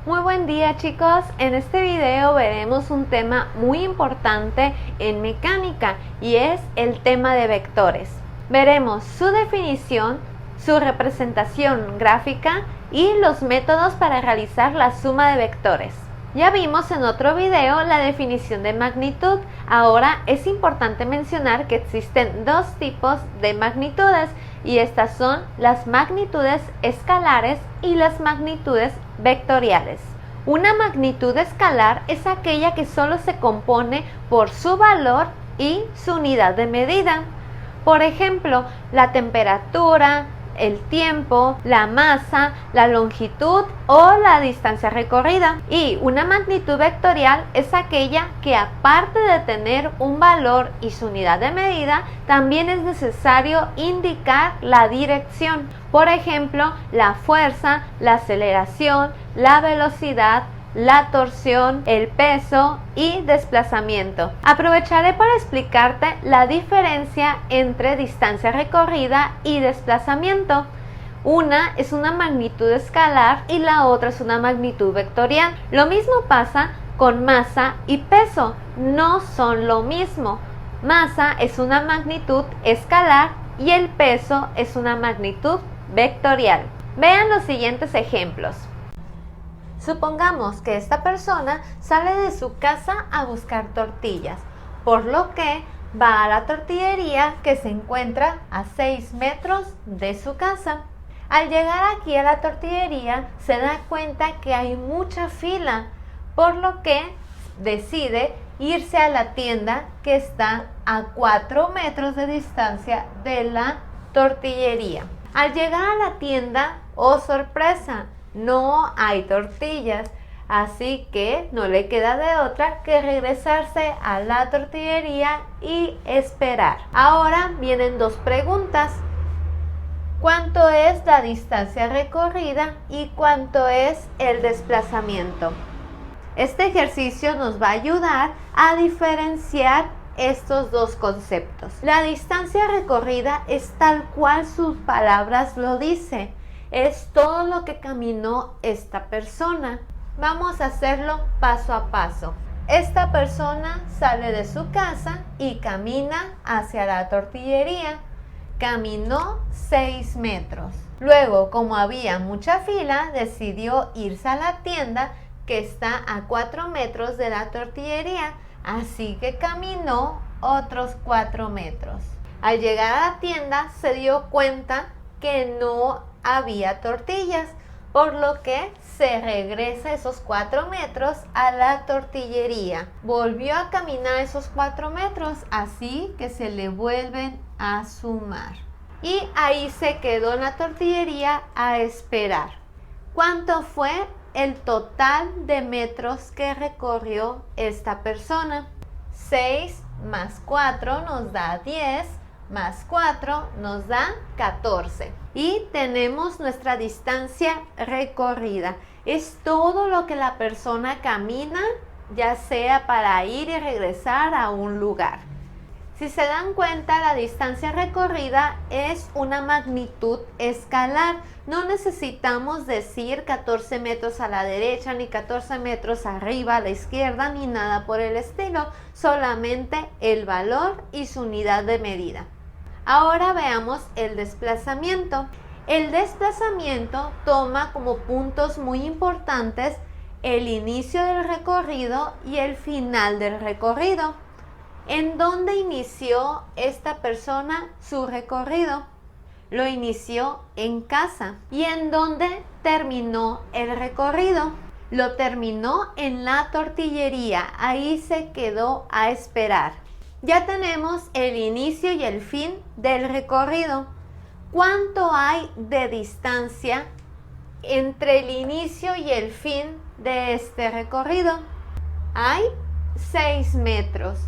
Muy buen día, chicos. En este video veremos un tema muy importante en mecánica y es el tema de vectores. Veremos su definición, su representación gráfica y los métodos para realizar la suma de vectores. Ya vimos en otro video la definición de magnitud. Ahora es importante mencionar que existen dos tipos de magnitudes y estas son las magnitudes escalares y las magnitudes vectoriales. Una magnitud escalar es aquella que solo se compone por su valor y su unidad de medida. Por ejemplo, la temperatura, el tiempo, la masa, la longitud o la distancia recorrida. Y una magnitud vectorial es aquella que, aparte de tener un valor y su unidad de medida, también es necesario indicar la dirección. Por ejemplo, la fuerza, la aceleración, la velocidad, la torsión, el peso y desplazamiento. Aprovecharé para explicarte la diferencia entre distancia recorrida y desplazamiento. Una es una magnitud escalar y la otra es una magnitud vectorial. Lo mismo pasa con masa y peso, no son lo mismo. Masa es una magnitud escalar y el peso es una magnitud vectorial. Vean los siguientes ejemplos. Supongamos que esta persona sale de su casa a buscar tortillas, por lo que va a la tortillería que se encuentra a 6 metros de su casa. Al llegar aquí a la tortillería se da cuenta que hay mucha fila, por lo que decide irse a la tienda que está a 4 metros de distancia de la tortillería. Al llegar a la tienda, ¡oh sorpresa!, no hay tortillas, así que no le queda de otra que regresarse a la tortillería y esperar. Ahora vienen dos preguntas. ¿Cuánto es la distancia recorrida y cuánto es el desplazamiento? Este ejercicio nos va a ayudar a diferenciar estos dos conceptos. La distancia recorrida es tal cual sus palabras lo dicen. Es todo lo que caminó esta persona. Vamos a hacerlo paso a paso. Esta persona sale de su casa y camina hacia la tortillería. Caminó 6 metros. Luego, como había mucha fila, decidió irse a la tienda que está a 4 metros de la tortillería. Así que caminó otros 4 metros. Al llegar a la tienda, se dio cuenta que no había tortillas, por lo que se regresa esos 4 metros a la tortillería. Volvió a caminar esos 4 metros, así que se le vuelven a sumar. Y ahí se quedó en la tortillería a esperar. ¿Cuánto fue el total de metros que recorrió esta persona? 6 más 4 nos da 10. Más 4 nos da 14. Y tenemos nuestra distancia recorrida. Es todo lo que la persona camina, ya sea para ir y regresar a un lugar. Si se dan cuenta, la distancia recorrida es una magnitud escalar. No necesitamos decir 14 metros a la derecha, ni 14 metros arriba a la izquierda, ni nada por el estilo. Solamente el valor y su unidad de medida. Ahora veamos el desplazamiento. El desplazamiento toma como puntos muy importantes el inicio del recorrido y el final del recorrido. ¿En dónde inició esta persona su recorrido? Lo inició en casa. ¿Y en dónde terminó el recorrido? Lo terminó en la tortillería. Ahí se quedó a esperar. Ya tenemos el inicio y el fin del recorrido. ¿Cuánto hay de distancia entre el inicio y el fin de este recorrido? Hay 6 metros.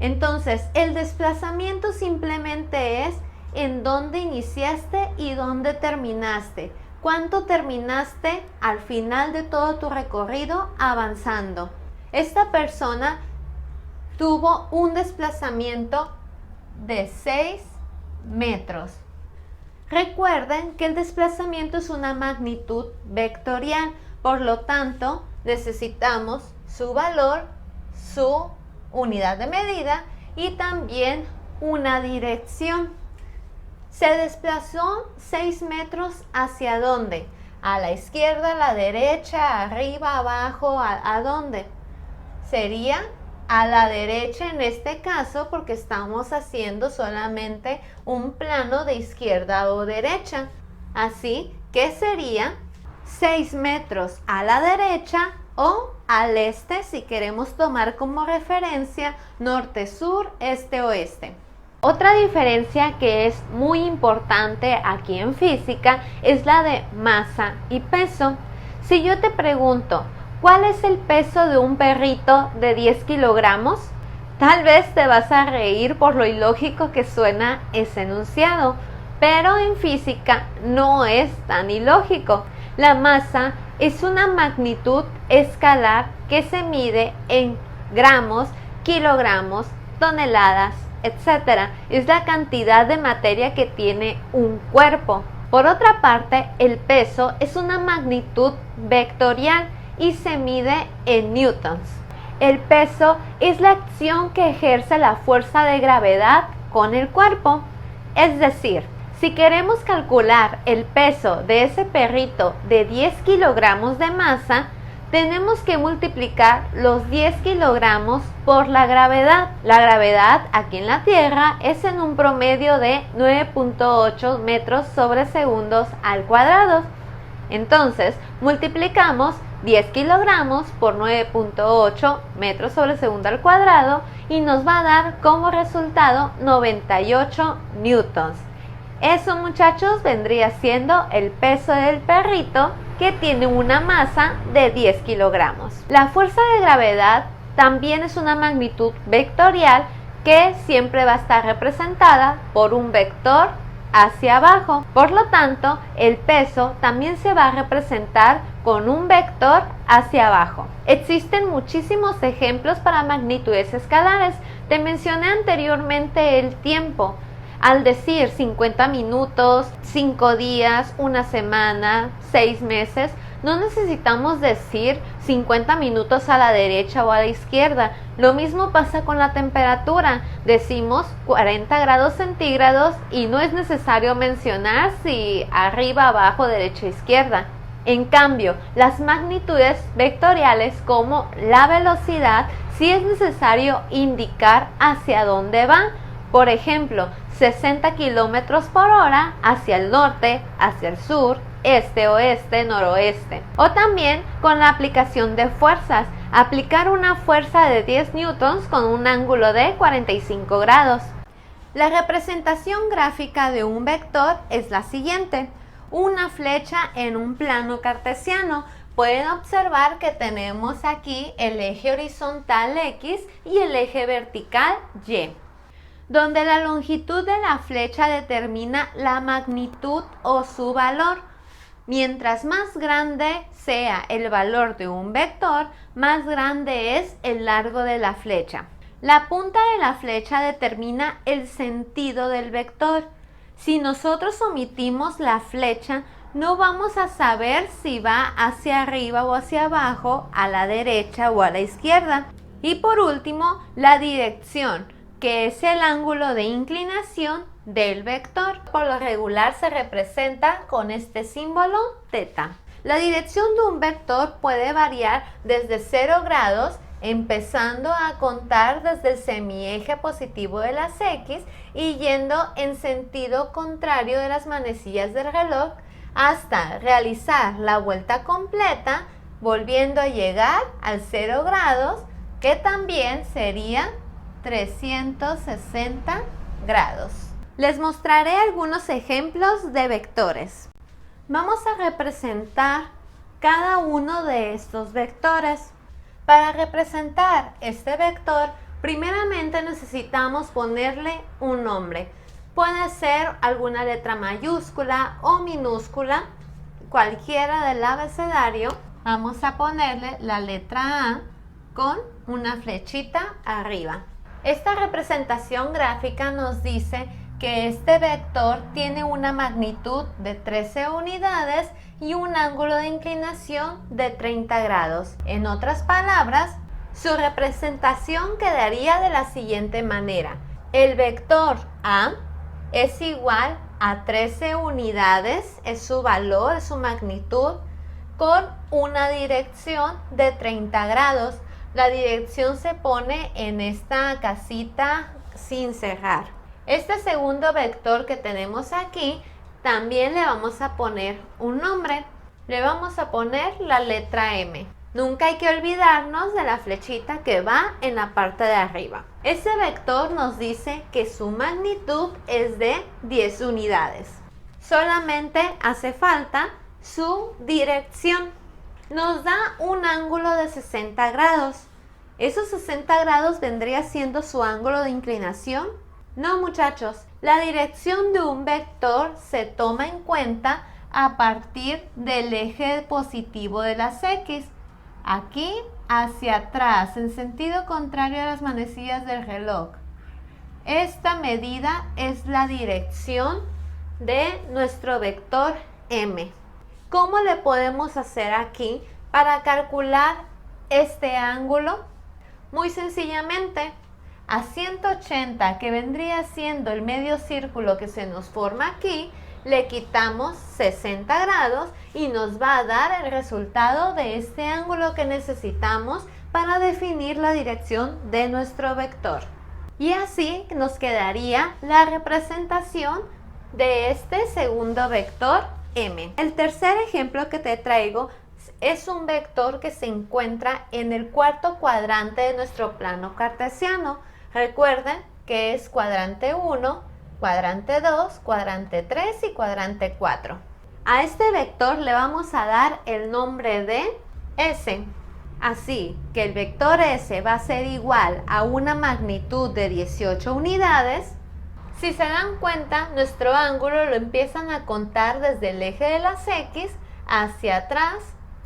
Entonces, el desplazamiento simplemente es en dónde iniciaste y dónde terminaste. ¿Cuánto terminaste al final de todo tu recorrido avanzando? Esta persona tuvo un desplazamiento de 6 metros. Recuerden que el desplazamiento es una magnitud vectorial, Por lo tanto, necesitamos su valor, su unidad de medida y también una dirección. Se desplazó 6 metros ¿hacia dónde? ¿A la izquierda, a la derecha, arriba, abajo? ¿A dónde? Sería a la derecha en este caso porque estamos haciendo solamente un plano de izquierda o derecha. Así que sería 6 metros a la derecha o al este si queremos tomar como referencia norte, sur, este, oeste. Otra diferencia que es muy importante aquí en física es la de masa y peso. Si yo te pregunto, ¿cuál es el peso de un perrito de 10 kilogramos? Tal vez te vas a reír por lo ilógico que suena ese enunciado, pero en física no es tan ilógico. La masa es una magnitud escalar que se mide en gramos, kilogramos, toneladas, etc. Es la cantidad de materia que tiene un cuerpo. Por otra parte, el peso es una magnitud vectorial y se mide en newtons. El peso es la acción que ejerce la fuerza de gravedad con el cuerpo. Es decir, si queremos calcular el peso de ese perrito de 10 kilogramos de masa, tenemos que multiplicar los 10 kilogramos por la gravedad. La gravedad aquí en la Tierra es en un promedio de 9.8 metros sobre segundos al cuadrado. Entonces, multiplicamos 10 kilogramos por 9.8 metros sobre segundo al cuadrado y nos va a dar como resultado 98 newtons. Eso, muchachos, vendría siendo el peso del perrito que tiene una masa de 10 kilogramos. La fuerza de gravedad también es una magnitud vectorial que siempre va a estar representada por un vector hacia abajo. Por lo tanto, el peso también se va a representar con un vector hacia abajo. Existen muchísimos ejemplos para magnitudes escalares. Te mencioné anteriormente el tiempo. Al decir 50 minutos, 5 días, una semana, 6 meses, no necesitamos decir 50 minutos a la derecha o a la izquierda. Lo mismo pasa con la temperatura. Decimos 40 grados centígrados y no es necesario mencionar si arriba, abajo, derecha, izquierda. En cambio, las magnitudes vectoriales como la velocidad, sí es necesario indicar hacia dónde va. Por ejemplo, 60 kilómetros por hora hacia el norte, hacia el sur, este, oeste, noroeste. O también con la aplicación de fuerzas. Aplicar una fuerza de 10 newtons con un ángulo de 45 grados. La representación gráfica de un vector es la siguiente. Una flecha en un plano cartesiano. Pueden observar que tenemos aquí el eje horizontal X y el eje vertical Y, donde la longitud de la flecha determina la magnitud o su valor. Mientras más grande sea el valor de un vector, más grande es el largo de la flecha. La punta de la flecha determina el sentido del vector. Si nosotros omitimos la flecha, no vamos a saber si va hacia arriba o hacia abajo, a la derecha o a la izquierda. Y por último, la dirección, que es el ángulo de inclinación del vector. Por lo regular se representa con este símbolo θ. La dirección de un vector puede variar desde 0 grados, empezando a contar desde el semieje positivo de las X y yendo en sentido contrario de las manecillas del reloj hasta realizar la vuelta completa, volviendo a llegar al 0 grados, que también sería 360 grados. Les mostraré algunos ejemplos de vectores. Vamos a representar cada uno de estos vectores. Para representar este vector, primeramente necesitamos ponerle un nombre. Puede ser alguna letra mayúscula o minúscula, cualquiera del abecedario. Vamos a ponerle la letra A con una flechita arriba. Esta representación gráfica nos dice que este vector tiene una magnitud de 13 unidades y un ángulo de inclinación de 30 grados. En otras palabras, su representación quedaría de la siguiente manera. El vector A es igual a 13 unidades, es su valor, es su magnitud, con una dirección de 30 grados. La dirección se pone en esta casita sin cerrar. Este segundo vector que tenemos aquí, también le vamos a poner un nombre. Le vamos a poner la letra M. Nunca hay que olvidarnos de la flechita que va en la parte de arriba. Este vector nos dice que su magnitud es de 10 unidades. Solamente hace falta su dirección. Nos da un ángulo de 60 grados. ¿Esos 60 grados vendría siendo su ángulo de inclinación? No, muchachos. La dirección de un vector se toma en cuenta a partir del eje positivo de las X. Aquí hacia atrás, en sentido contrario a las manecillas del reloj. Esta medida es la dirección de nuestro vector M. ¿Cómo le podemos hacer aquí para calcular este ángulo? Muy sencillamente, a 180, que vendría siendo el medio círculo que se nos forma aquí, le quitamos 60 grados y nos va a dar el resultado de este ángulo que necesitamos para definir la dirección de nuestro vector. Y así nos quedaría la representación de este segundo vector M. El tercer ejemplo que te traigo es un vector que se encuentra en el cuarto cuadrante de nuestro plano cartesiano. Recuerden que es cuadrante 1, cuadrante 2, cuadrante 3 y cuadrante 4. A este vector le vamos a dar el nombre de S. Así que el vector S va a ser igual a una magnitud de 18 unidades. Si se dan cuenta, nuestro ángulo lo empiezan a contar desde el eje de las X hacia atrás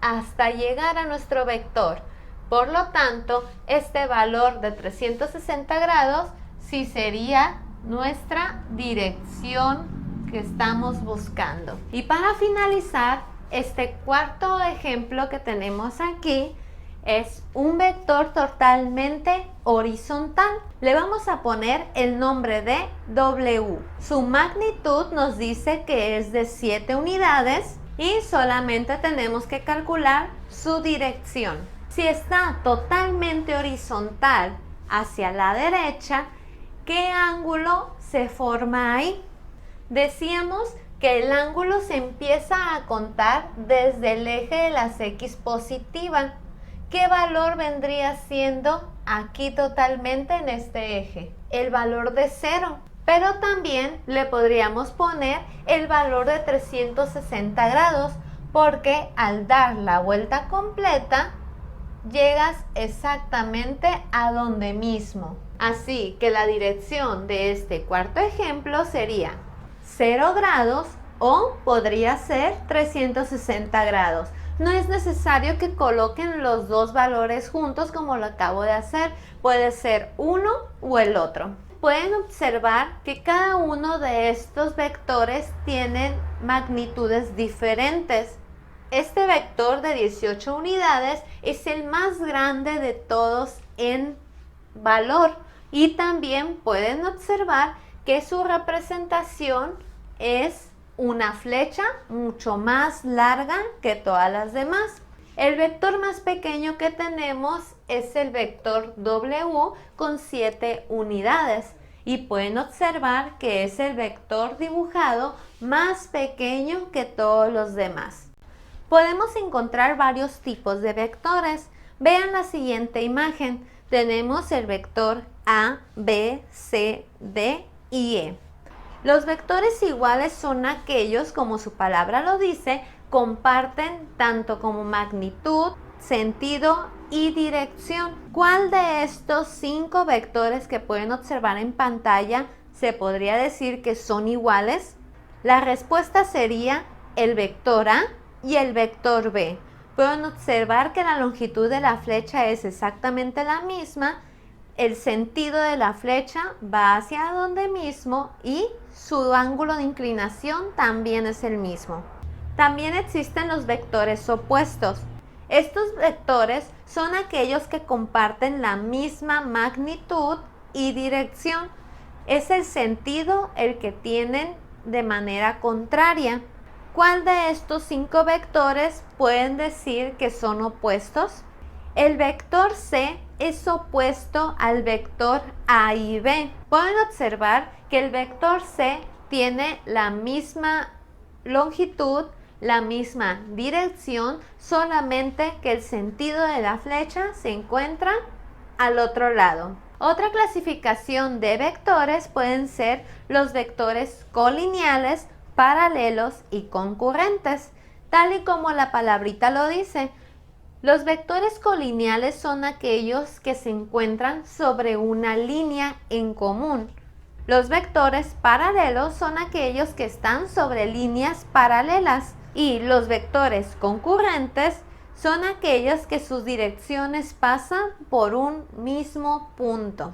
hasta llegar a nuestro vector. Por lo tanto, este valor de 360 grados sí sería nuestra dirección que estamos buscando. Y para finalizar, este cuarto ejemplo que tenemos aquí es un vector totalmente horizontal. Le vamos a poner el nombre de W. Su magnitud nos dice que es de 7 unidades y solamente tenemos que calcular su dirección. Si está totalmente horizontal hacia la derecha, ¿qué ángulo se forma ahí? Decíamos que el ángulo se empieza a contar desde el eje de las X positiva. ¿Qué valor vendría siendo aquí totalmente en este eje? El valor de 0. Pero también le podríamos poner el valor de 360 grados porque al dar la vuelta completa llegas exactamente a donde mismo. Así que la dirección de este cuarto ejemplo sería 0 grados o podría ser 360 grados. No es necesario que coloquen los dos valores juntos como lo acabo de hacer. Puede ser uno o el otro. Pueden observar que cada uno de estos vectores tienen magnitudes diferentes. Este vector de 18 unidades es el más grande de todos en valor y también pueden observar que su representación es una flecha mucho más larga que todas las demás. El vector más pequeño que tenemos es el vector W con 7 unidades y pueden observar que es el vector dibujado más pequeño que todos los demás. Podemos encontrar varios tipos de vectores. Vean la siguiente imagen. Tenemos el vector A, B, C, D y E. Los vectores iguales son aquellos, como su palabra lo dice, comparten tanto como magnitud, sentido y dirección. ¿Cuál de estos 5 vectores que pueden observar en pantalla se podría decir que son iguales? La respuesta sería el vector A y el vector B. Pueden observar que la longitud de la flecha es exactamente la misma, el sentido de la flecha va hacia donde mismo y su ángulo de inclinación también es el mismo. También existen los vectores opuestos. Estos vectores son aquellos que comparten la misma magnitud y dirección. Es el sentido el que tienen de manera contraria. ¿Cuál de estos 5 vectores pueden decir que son opuestos? El vector C es opuesto al vector A y B. Pueden observar que el vector C tiene la misma longitud, la misma dirección, solamente que el sentido de la flecha se encuentra al otro lado. Otra clasificación de vectores pueden ser los vectores colineales, paralelos y concurrentes, tal y como la palabrita lo dice. Los vectores colineales son aquellos que se encuentran sobre una línea en común. Los vectores paralelos son aquellos que están sobre líneas paralelas y los vectores concurrentes son aquellos que sus direcciones pasan por un mismo punto.